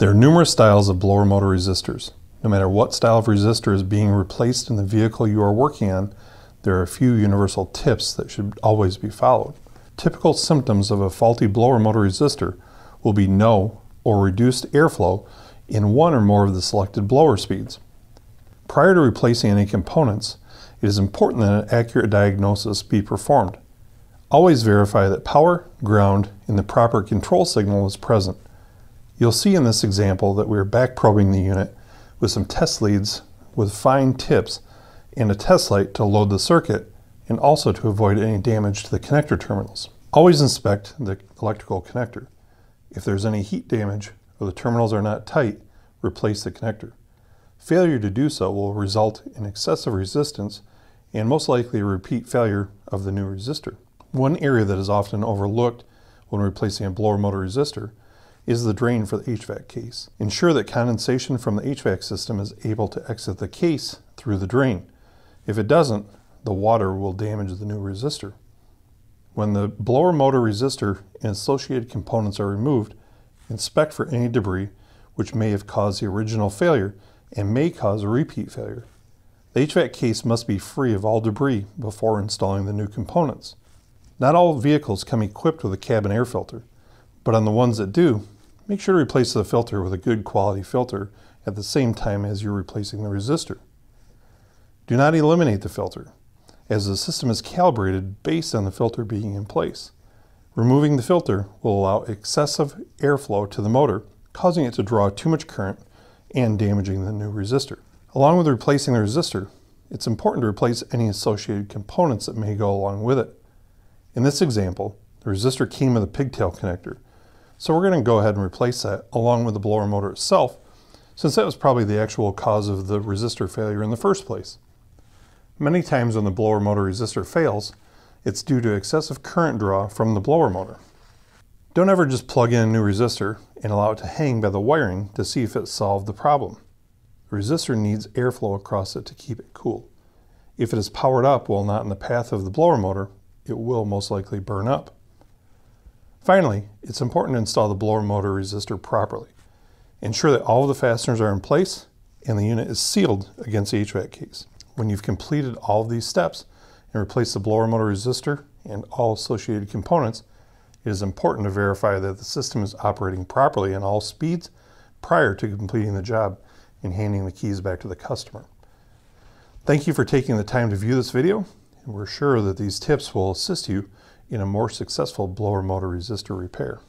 There are numerous styles of blower motor resistors. No matter what style of resistor is being replaced in the vehicle you are working on, there are a few universal tips that should always be followed. Typical symptoms of a faulty blower motor resistor will be no or reduced airflow in one or more of the selected blower speeds. Prior to replacing any components, it is important that an accurate diagnosis be performed. Always verify that power, ground, and the proper control signal is present. You'll see in this example that we are back probing the unit with some test leads with fine tips and a test light to load the circuit and also to avoid any damage to the connector terminals. Always inspect the electrical connector. If there's any heat damage or the terminals are not tight, replace the connector. Failure to do so will result in excessive resistance and most likely a repeat failure of the new resistor. One area that is often overlooked when replacing a blower motor resistor is the drain for the HVAC case. Ensure that condensation from the HVAC system is able to exit the case through the drain. If it doesn't, the water will damage the new resistor. When the blower motor resistor and associated components are removed, inspect for any debris which may have caused the original failure and may cause a repeat failure. The HVAC case must be free of all debris before installing the new components. Not all vehicles come equipped with a cabin air filter, but on the ones that do, make sure to replace the filter with a good quality filter at the same time as you're replacing the resistor. Do not eliminate the filter, as the system is calibrated based on the filter being in place. Removing the filter will allow excessive airflow to the motor, causing it to draw too much current and damaging the new resistor. Along with replacing the resistor, it's important to replace any associated components that may go along with it. In this example, the resistor came with a pigtail connector, so we're going to go ahead and replace that along with the blower motor itself, since that was probably the actual cause of the resistor failure in the first place. Many times when the blower motor resistor fails, it's due to excessive current draw from the blower motor. Don't ever just plug in a new resistor and allow it to hang by the wiring to see if it solved the problem. The resistor needs airflow across it to keep it cool. If it is powered up while not in the path of the blower motor, it will most likely burn up. Finally, it's important to install the blower motor resistor properly. Ensure that all of the fasteners are in place and the unit is sealed against the HVAC case. When you've completed all of these steps and replaced the blower motor resistor and all associated components, it is important to verify that the system is operating properly in all speeds prior to completing the job and handing the keys back to the customer. Thank you for taking the time to view this video, and we're sure that these tips will assist you in a more successful blower motor resistor repair.